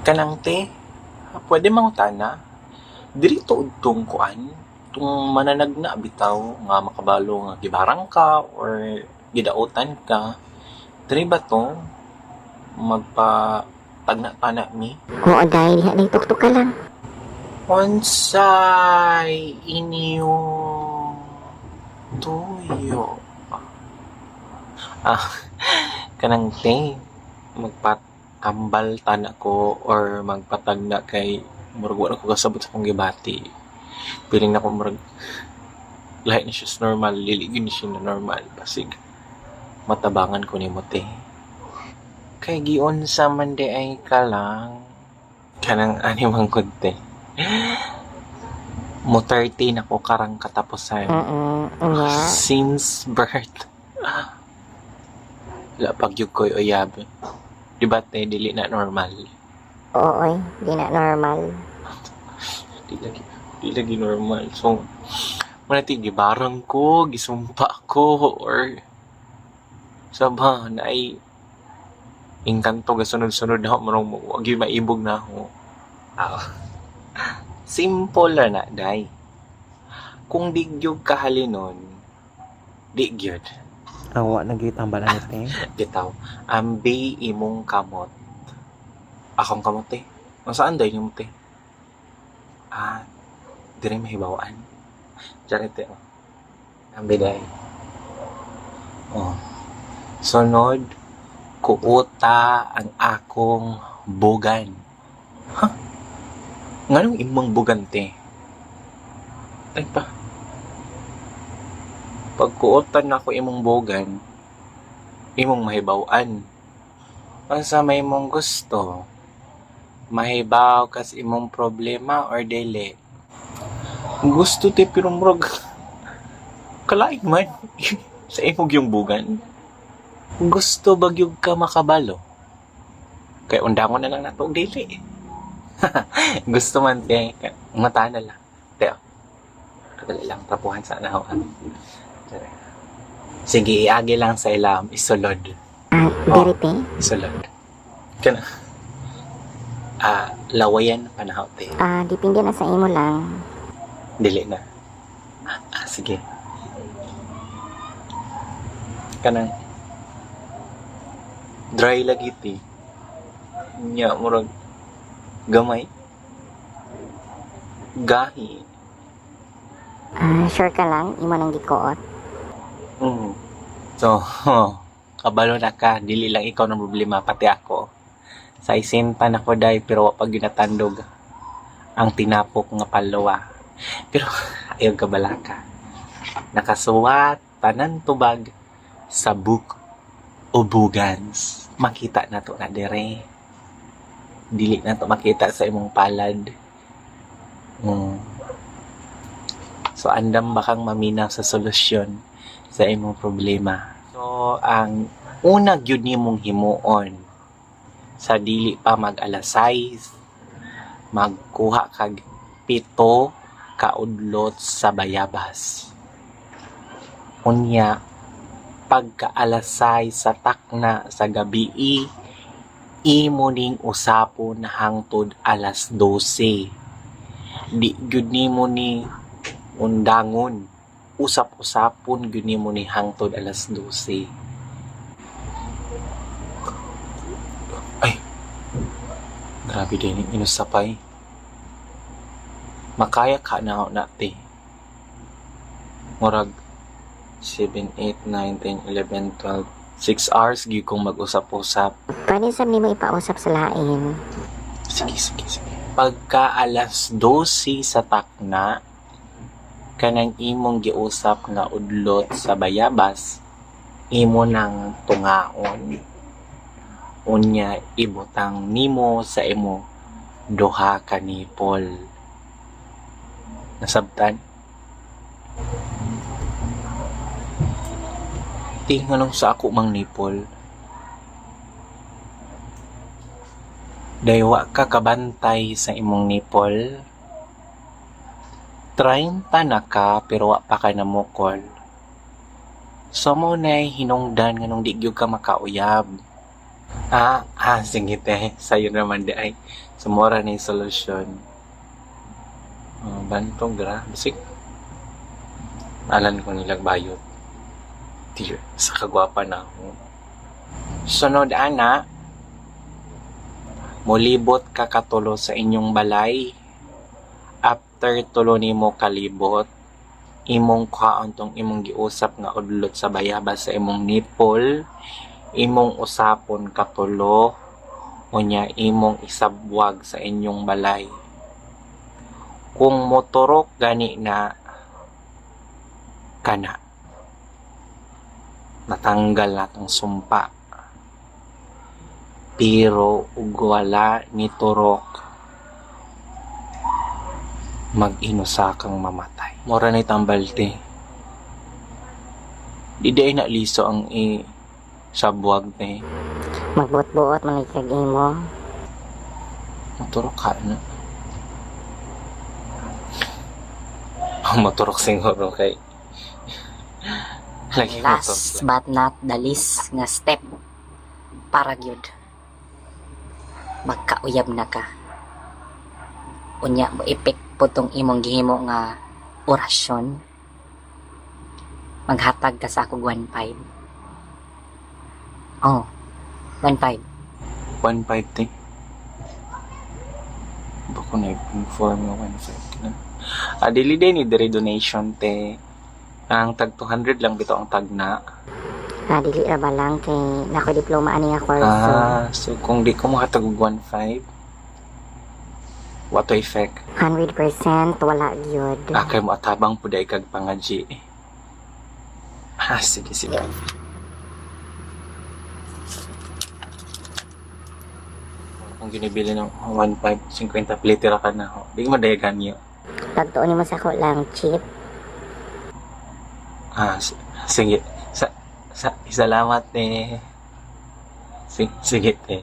Kanang te, pwede mangutana. Diri tuod tong kuan, tung mananagna bitaw nga makabalo nga gibarang ka or gidautan ka. Diri ba to magpa tagna-tana mi? Oo, dahil diha na tuktok ka lang. Onsay inyong tuyo? Ah, kanang te, magpatambal tana ko or magpatagna kay murag wala ko kasabot sa kong gibati. Piling na ko murag lahi na siya sa normal, liligin ni siya na normal. Basig, matabangan ko ni Mote. Kay gion sa mande ay ka lang. Kanang animang kunte. Mo 30 na ko karang katapusan. Nga. Since birth. Wala pagyug ko'y uyab. Diba te, dili na normal. Oo, di na normal. Di lagi normal. So, manati, gibarang ko, gisumpa ko, or sabha, na ay ingkanto ga sunod-sunod na marong wag yung maibog na ako. Simple na day. Kung digyog kahalinon, digyod. Awa nagitambal ang te. Bitaw, ambi imong kamot. Akong kamot eh. Saan day yung te? Dire mahibawaan. Charite, oh. Ambi day. Oh. Sunod, kuuta ang akong bugan. Ha? Nganong imong bugan, te? Ay pa. Pagkuutan na ako imong bugan, imong mahibawaan. Sa may imong gusto, mahibaw kas imong problema or dili. Gusto te pero murag kalaig man sa imong yung bugan. Gusto bagyog ka makabalo. Kay undangon na lang nato og dili. Gusto man te, mata na lang. Te, kadali lang tapuhan sa anahawan. Sige, iagi lang sa ilam, isulod. Diri te? Isulod. Kana. Lawayan panahaw te. Dipindi na sa imo lang. Dili na. Sige. Kanang dry lagi te. Nya murag gamay. Gahi. Sure ka lang, imo nang gikuot. So, kabalo na ka, dili lang ikaw ng problema, pati ako. Sa isinta na ko day, pero wapag ginatandog ang tinapok nga palawa. Pero, ayaw kabala ka. Nakasuwat, tanan tubag, sa book o bugans. Makita na to na dire. Dili na to makita sa imong palad. So, andam bakang maminaw sa solusyon sa imong problema. So, ang una gyud nimong himuon sa dili pa mag-alas 6, magkuha kag 7 ka udlot sa bayabas. Unya, pagka alas 6 sa takna sa gabi, imo ning usapon hangtod alas 12. Di gyud nimo ni undangon. Usap-usapon gyud nimo ni hangtod alas 12. Ay. Grabe din yung inusapay. Makaya ka na te. Murag 7, 8, 9, 10, 11, 12, 6 hours gyud kong mag-usap-usap. Pwede sa nimo ipausap sa lain. Sige. Pagka alas 12 sa takna, kanang imong giusap nga udlot sa bayabas, imo nang tungaon. Unya, ibutang nimo sa imo duha ka nipol. Nasabtan? Tinganong sa ako mang nipol. Daywa ka kabantay sa imong nipol. 30 na ka pero wa pa ka namukol. So mo na hinungdan nga nung di gyud ka makauyab. Sige te. Sa'yo naman di ay. Sumura na yung solusyon. Bantong gra. Bisik. Alan ko nilang bayot. Dear, sa kagwapa na ako. Sunod, ana. Mulibot ka katulo sa inyong balay. After tulo nimo kalibot, imong kaon tong imong giusap nga udlot sa bayabas sa imong nipol, imong usapon katulo, unya imong isabwag sa inyong balay. Kung motorok gani na kana, natanggal na tong sumpa. Pero ug wala ni turok, mag-inusa kang mamatay. Mura na tambalti. Di day na liso ang sabwag te. Magbuot-buot malikag imo. Maturok ka na. Maturok siguro kay lagi mo to. Last but not the least nga step para gyud magkauyab na ka. Unya mo epekto tong imong gihimo nga orasyon. Maghatag ka sa akong 1.5. Oh, 1.5. 1.5 te. Bako na inform nga 1.5 na. Dili din ni dire donation te. Ang tag 200 lang bitaw ang tag na. Dili ra ba lang kay nako diploma ani nga course. So kung di ko makatag 1.5, what to effect? 100% wala gyud. Kay mo atabang puday kag pangaji. Sige. Kung ginibili ng 1.5, 50 plitera ka na ho. Di mo dayagan yun. Pagtuon nimo sa ko lang cheap. Sige. Salamat eh. Sige te.